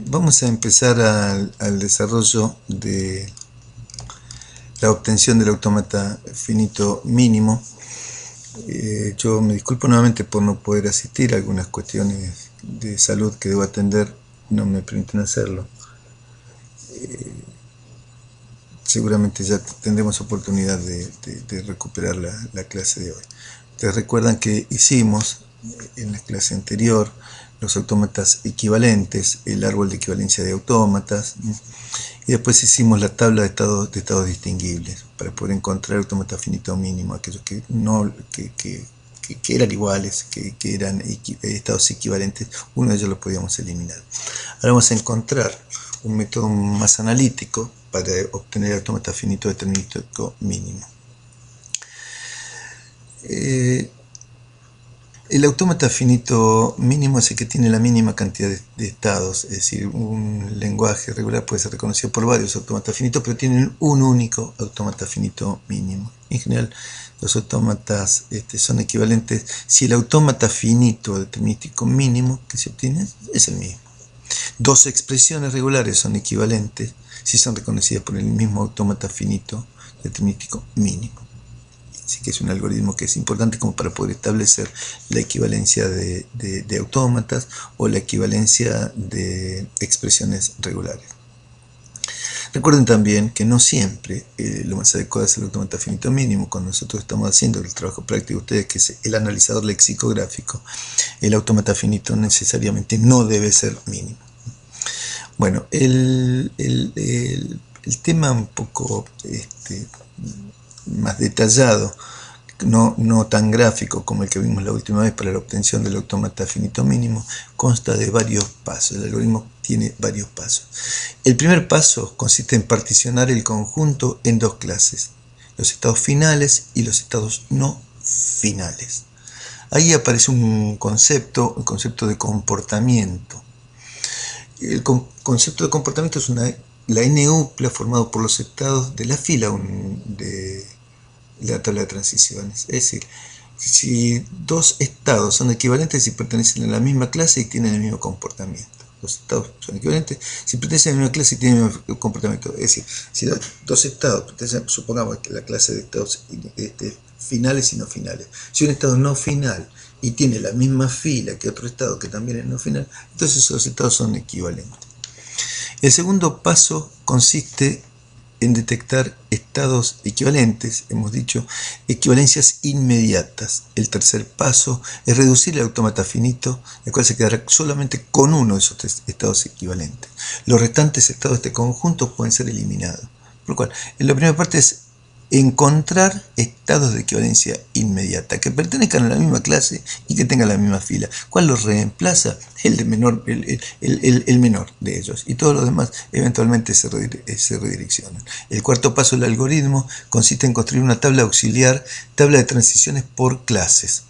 Vamos a empezar al desarrollo de la obtención del autómata finito mínimo. Yo me disculpo nuevamente por no poder asistir. Algunas cuestiones de salud que debo atender no me permiten hacerlo. Seguramente ya tendremos oportunidad de recuperar la clase de hoy. Ustedes recuerdan que hicimos en la clase anterior los autómatas equivalentes, el árbol de equivalencia de autómatas, y después hicimos la tabla de estados distinguibles para poder encontrar el autómata finito mínimo, aquellos que eran iguales, que eran estados equivalentes. Uno de ellos lo podíamos eliminar. Ahora vamos a encontrar un método más analítico para obtener el autómata finito determinístico mínimo. El autómata finito mínimo es el que tiene la mínima cantidad de estados, es decir, un lenguaje regular puede ser reconocido por varios autómatas finitos, pero tienen un único autómata finito mínimo. En general, los autómatas son equivalentes si el autómata finito determinístico mínimo que se obtiene es el mismo. Dos expresiones regulares son equivalentes si son reconocidas por el mismo autómata finito determinístico mínimo. Así que es un algoritmo que es importante como para poder establecer la equivalencia de autómatas o la equivalencia de expresiones regulares. Recuerden también que no siempre lo más adecuado es el autómata finito mínimo. Cuando nosotros estamos haciendo el trabajo práctico de ustedes, que es el analizador lexicográfico, el autómata finito necesariamente no debe ser mínimo. Bueno, el tema un poco más detallado, no tan gráfico como el que vimos la última vez para la obtención del autómata finito mínimo, consta de varios pasos. El algoritmo tiene varios pasos. El primer paso consiste en particionar el conjunto en dos clases, los estados finales y los estados no finales. Ahí aparece un concepto, el concepto de comportamiento. El concepto de comportamiento es la NUPLA formado por los estados de la fila de la tabla de transiciones. Es decir, si dos estados son equivalentes si pertenecen a la misma clase y tienen el mismo comportamiento. Los estados son equivalentes si pertenecen a la misma clase y tienen el mismo comportamiento. Es decir, si dos estados pertenecen, supongamos que la clase de estados finales y no finales. Si un estado no final y tiene la misma fila que otro estado que también es no final, entonces esos estados son equivalentes. El segundo paso consiste en detectar estados equivalentes, hemos dicho, equivalencias inmediatas. El tercer paso es reducir el autómata finito, el cual se quedará solamente con uno de esos estados equivalentes. Los restantes estados de este conjunto pueden ser eliminados. Por lo cual, en la primera parte es encontrar estados de equivalencia inmediata que pertenezcan a la misma clase y que tengan la misma fila. ¿Cuál los reemplaza? El menor de ellos, y todos los demás eventualmente se redireccionan. El cuarto paso del algoritmo consiste en construir una tabla auxiliar, tabla de transiciones por clases,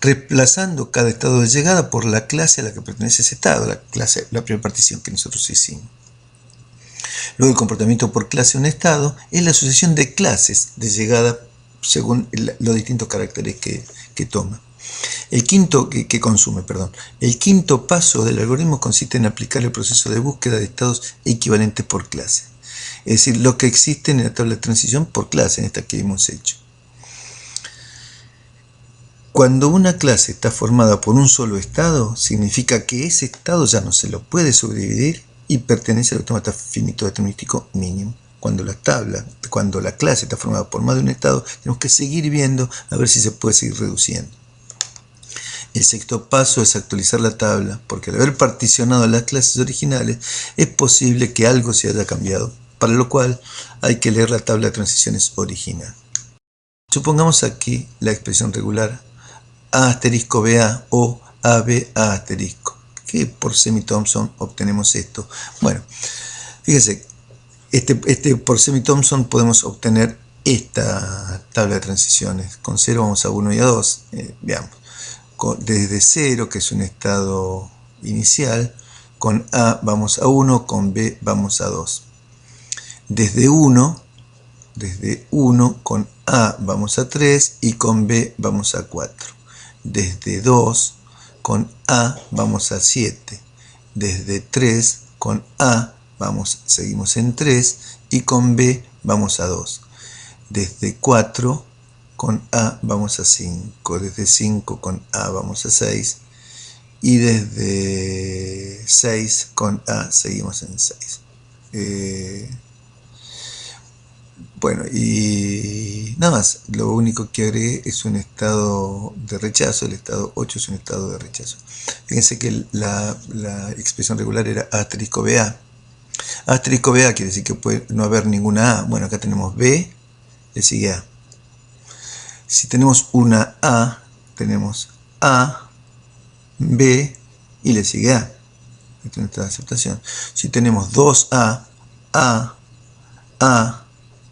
reemplazando cada estado de llegada por la clase a la que pertenece ese estado, la primera partición que nosotros hicimos. Luego, el comportamiento por clase de un estado es la sucesión de clases de llegada según los distintos caracteres que toma. El quinto paso del algoritmo consiste en aplicar el proceso de búsqueda de estados equivalentes por clase. Es decir, lo que existen en la tabla de transición por clase, en esta que hemos hecho. Cuando una clase está formada por un solo estado, significa que ese estado ya no se lo puede subdividir y pertenece al autómata finito determinístico mínimo. Cuando la clase está formada por más de un estado, tenemos que seguir viendo a ver si se puede seguir reduciendo. El sexto paso es actualizar la tabla, porque al haber particionado las clases originales, es posible que algo se haya cambiado, para lo cual hay que leer la tabla de transiciones original. Supongamos aquí la expresión regular A*BA o ABA*, que por semi-Thompson obtenemos esto. Bueno, fíjense, por semi-Thompson podemos obtener esta tabla de transiciones. Con 0 vamos a 1 y a 2. Veamos. Desde 0, que es un estado inicial, con A vamos a 1, con B vamos a 2. Desde 1, con A vamos a 3 y con B vamos a 4. Desde 2, con A vamos a 7 desde 3 con A seguimos en 3 y con B vamos a 2. Desde 4 con A vamos a 5, desde 5 con A vamos a 6 y desde 6 con A seguimos en 6. Bueno, y nada más, lo único que agregué es un estado de rechazo, el estado 8 es un estado de rechazo. Fíjense que la expresión regular era A asterisco BA. A asterisco BA quiere decir que puede no haber ninguna A. Bueno, acá tenemos B, le sigue A. Si tenemos una A, tenemos A, B y le sigue A. Esta es nuestra aceptación. Si tenemos dos A,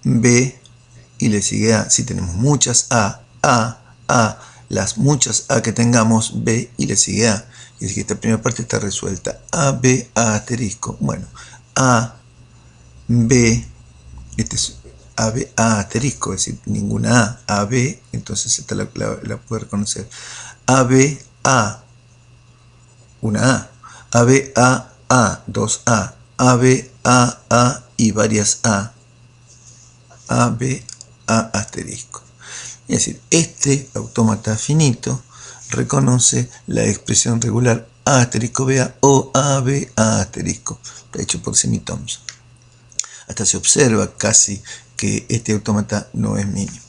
B y le sigue A. Si tenemos muchas A, las muchas A que tengamos, B y le sigue A. Y es que esta primera parte está resuelta. A, B, A asterisco. Bueno, A, B, este es A, B, A asterisco, es decir, ninguna A, B, entonces esta la puede reconocer. A, B, A, una A, B, A, dos A, B, A y varias A, B, A asterisco. Es decir, este autómata finito reconoce la expresión regular A asterisco BA o AB A asterisco, hecho por Semi-Thompson. Hasta se observa casi que este autómata no es mínimo.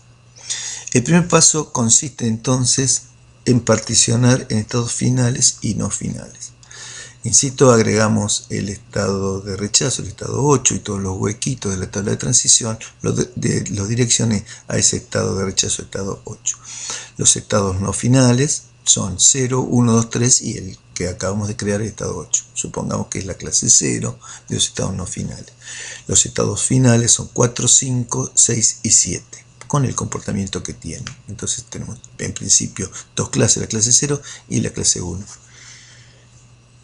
El primer paso consiste entonces en particionar en estados finales y no finales. Insisto, agregamos el estado de rechazo, el estado 8 y todos los huequitos de la tabla de transición, los direccioné a ese estado de rechazo, estado 8. Los estados no finales son 0, 1, 2, 3 y el que acabamos de crear, el estado 8. Supongamos que es la clase 0 de los estados no finales. Los estados finales son 4, 5, 6 y 7, con el comportamiento que tienen. Entonces tenemos en principio dos clases, la clase 0 y la clase 1.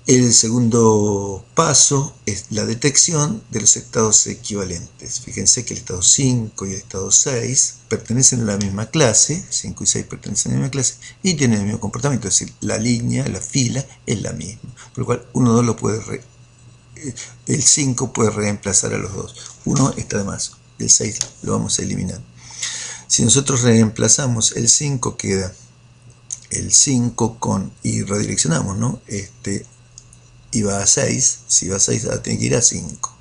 El segundo paso es la detección de los estados equivalentes. Fíjense que el estado 5 y el estado 6 pertenecen a la misma clase, 5 y 6 pertenecen a la misma clase y tienen el mismo comportamiento, es decir, la línea, la fila es la misma, por lo cual 1, 2 lo puede el 5 puede reemplazar a los dos, 1 está de más, el 6 lo vamos a eliminar. Si nosotros reemplazamos el 5 queda el 5 con, y redireccionamos, ¿no? Y va a 6, si va a 6 tiene que ir a 5.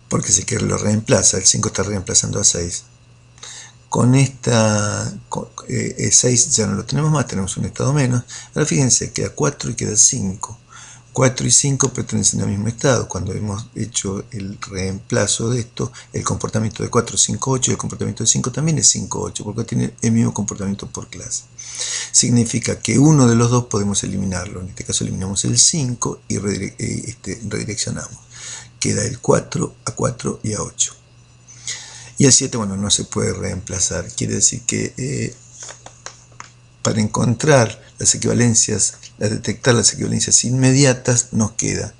Porque si que lo reemplaza, el 5 está reemplazando a 6. Con esta 6 ya no lo tenemos más, tenemos un estado menos. Ahora fíjense, queda 4 y queda 5. 4 y 5 pertenecen al mismo estado. Cuando hemos hecho el reemplazo de esto, el comportamiento de 4 es 5, 8 y el comportamiento de 5 también es 5, 8, porque tiene el mismo comportamiento por clase. Significa que uno de los dos podemos eliminarlo. En este caso eliminamos el 5 y redireccionamos. Queda el 4 a 4 y a 8. Y el 7, bueno, no se puede reemplazar. Quiere decir que para encontrar las equivalencias, detectar las equivalencias inmediatas, nos queda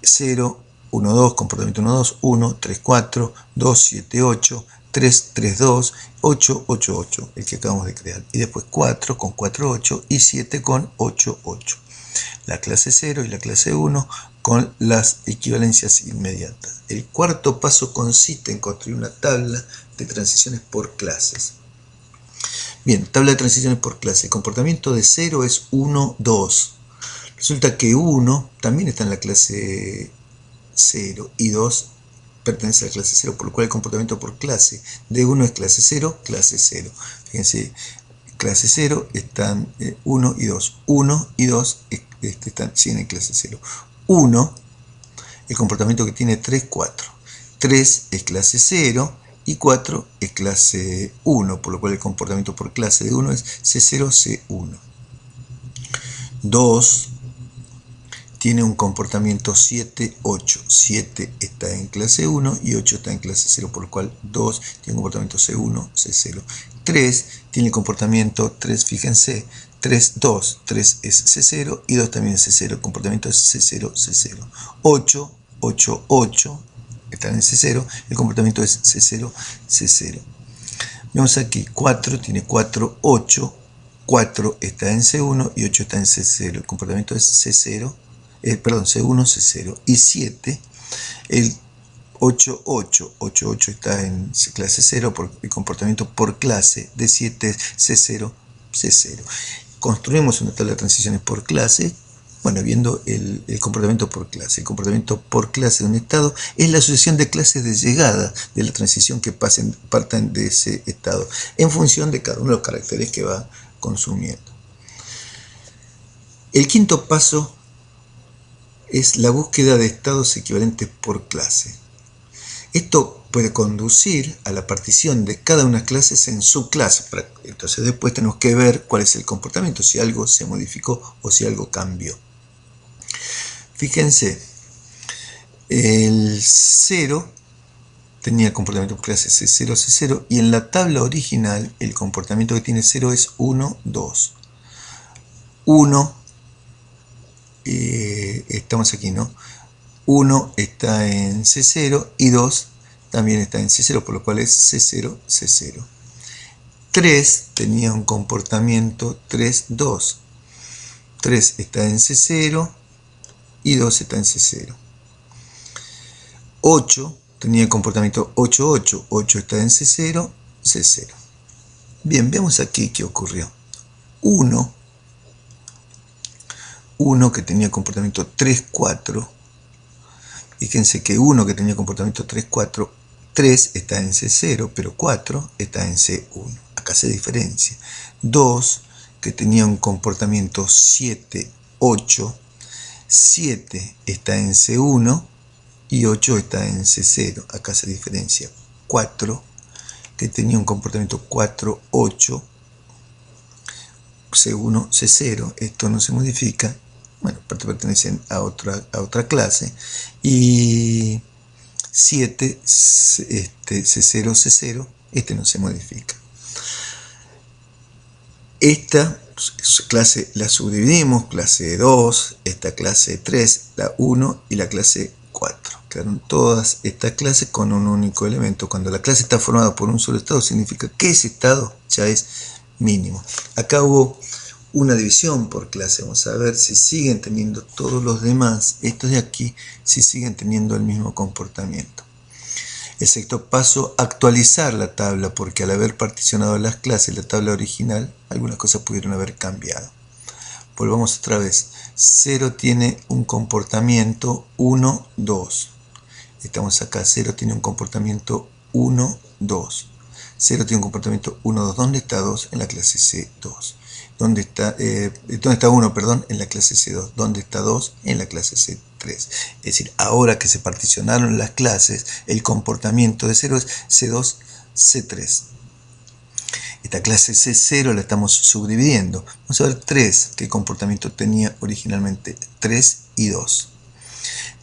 0, 1, 2, comportamiento 1, 2, 1, 3, 4, 2, 7, 8, 3, 3, 2, 8, 8, 8, el que acabamos de crear. Y después 4 con 4, 8 y 7 con 8, 8. La clase 0 y la clase 1 con las equivalencias inmediatas. El cuarto paso consiste en construir una tabla de transiciones por clases. Bien, tabla de transiciones por clase. El comportamiento de 0 es 1, 2. Resulta que 1 también está en la clase 0 y 2 pertenece a la clase 0, por lo cual el comportamiento por clase de 1 es clase 0, clase 0. Fíjense, clase 0 están 1 y 2. 1 y 2 siguen en clase 0. 1, el comportamiento que tiene 3, 4. 3 es clase 0 y 4 es clase 1, por lo cual el comportamiento por clase de 1 es C0, C1. 2 tiene un comportamiento 7, 8. 7 está en clase 1 y 8 está en clase 0, por lo cual 2 tiene un comportamiento C1, C0. 3 tiene el comportamiento 3, fíjense, 3, 2, 3 es C0 y 2 también es C0, el comportamiento es C0, C0. 8, 8, 8 están en C0, el comportamiento es C0, C0. Vemos aquí 4 tiene 4, 8 4 está en C1 y 8 está en C0. El comportamiento es C0, perdón, C1, C0. Y 7, el 8, 8. 8, 8 está en clase 0, por el comportamiento por clase de 7 es C0, C0. Construimos una tabla de transiciones por clase, bueno, viendo el comportamiento por clase. El comportamiento por clase de un estado es la sucesión de clases de llegada de la transición que partan de ese estado, en función de cada uno de los caracteres que va consumiendo. El quinto paso es la búsqueda de estados equivalentes por clase. Esto puede conducir a la partición de cada una de las clases en subclases. Entonces después tenemos que ver cuál es el comportamiento, si algo se modificó o si algo cambió. Fíjense, el 0 tenía comportamiento por clase C0, C0, y en la tabla original el comportamiento que tiene 0 es 1, 2. 1, estamos aquí, ¿no? 1 está en C0 y 2 también está en C0, por lo cual es C0, C0. 3 tenía un comportamiento 3, 2. 3 está en C0 y 2 está en C0. 8 tenía comportamiento 8, 8. 8 está en C0, C0. Bien, veamos aquí qué ocurrió. 1 que tenía comportamiento 3, 4. Fíjense que 1 que tenía comportamiento 3, 4, 3 está en C0, pero 4 está en C1. Acá se diferencia. 2 que tenía un comportamiento 7, 8. 7 está en C1 y 8 está en C0. Acá se diferencia. 4 que tenía un comportamiento 4, 8. C1, C0. Esto no se modifica. Bueno, pertenecen a otra clase. Y 7, C0, C0, este no se modifica. Esta clase la subdividimos, clase 2, esta clase 3, la 1 y la clase 4. Quedaron todas estas clases con un único elemento. Cuando la clase está formada por un solo estado, significa que ese estado ya es mínimo. Acá hubo una división por clase. Vamos a ver si siguen teniendo todos los demás, estos de aquí, si siguen teniendo el mismo comportamiento. El sexto paso, actualizar la tabla, porque al haber particionado las clases, la tabla original, algunas cosas pudieron haber cambiado. Volvamos otra vez. 0 tiene un comportamiento 1, 2. Estamos acá. 0 tiene un comportamiento 1, 2. 0 tiene un comportamiento 1, 2. ¿Dónde está 2? En la clase C2. ¿Dónde está 1, perdón? En la clase C2. ¿Dónde está 2? En la clase C3. Es decir, ahora que se particionaron las clases, el comportamiento de 0 es C2, C3. Esta clase C0 la estamos subdividiendo. Vamos a ver 3, qué comportamiento tenía originalmente. 3 y 2.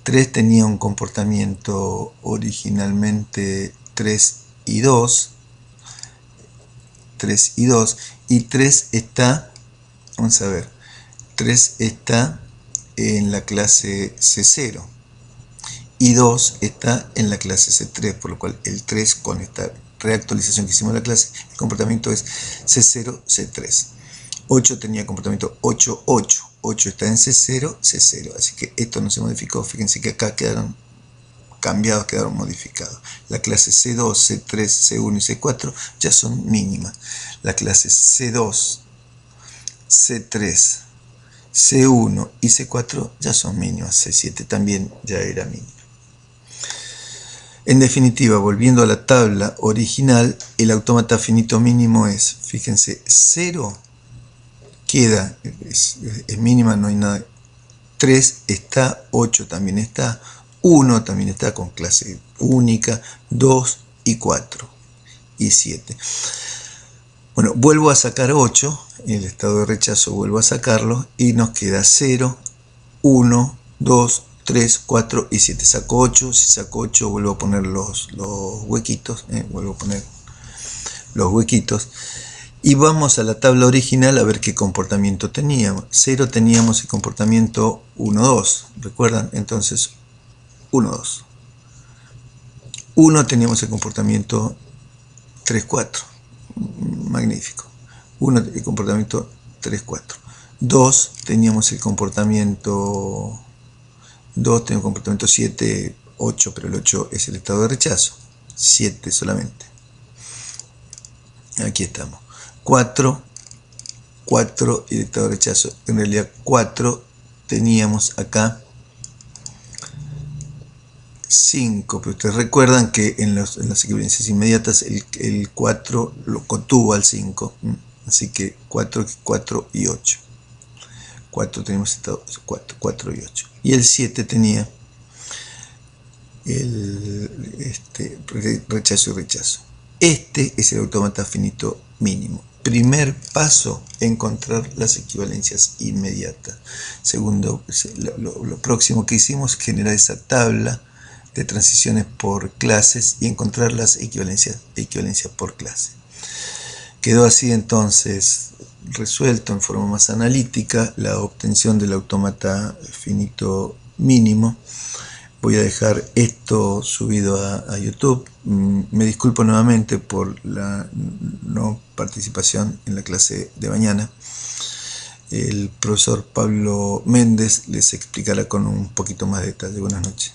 3 tenía un comportamiento originalmente 3 y 2. 3 y 2. Y 3 está, vamos a ver, 3 está en la clase C0 y 2 está en la clase C3, por lo cual el 3 con esta reactualización que hicimos de la clase, el comportamiento es C0, C3. 8 tenía comportamiento 8, 8. 8 está en C0, C0, así que esto no se modificó. Fíjense que acá quedaron cambiados, quedaron modificados. La clase C2, C3, C1 y C4 ya son mínimas. La clase C2, C3, C1 y C4 ya son mínimas. C7 también ya era mínima. En definitiva, volviendo a la tabla original, el autómata finito mínimo es, fíjense, 0 queda, es mínima, no hay nada. 3 está, 8 también está, 1 también está con clase única, 2 y 4 y 7. Bueno, vuelvo a sacar 8, el estado de rechazo vuelvo a sacarlo y nos queda 0, 1, 2, 3, 4 y 7. Saco 8, si saco 8 vuelvo a poner los huequitos, vuelvo a poner los huequitos. Y vamos a la tabla original a ver qué comportamiento teníamos. 0 teníamos el comportamiento 1, 2, ¿recuerdan? Entonces 1, 2. 1 teníamos el comportamiento 3, 4. Magnífico. 1 el comportamiento 3, 4. 2 teníamos el comportamiento 7, 8, pero el 8 es el estado de rechazo. 7 solamente. Aquí estamos. 4 y el estado de rechazo. En realidad 4 teníamos acá 5, pero ustedes recuerdan que en las equivalencias inmediatas el 4 lo contuvo al 5, así que 4 y 8. 4 tenemos estado 4 y 8. Y el 7 tenía el rechazo y rechazo. Este es el autómata finito mínimo. Primer paso, encontrar las equivalencias inmediatas. Segundo, lo próximo que hicimos, generar esa tabla de transiciones por clases y encontrar las equivalencias por clase. Quedó así entonces resuelto en forma más analítica la obtención del autómata finito mínimo. Voy a dejar esto subido a YouTube. Me disculpo nuevamente por la no participación en la clase de mañana. El profesor Pablo Méndez les explicará con un poquito más de detalle. Buenas noches.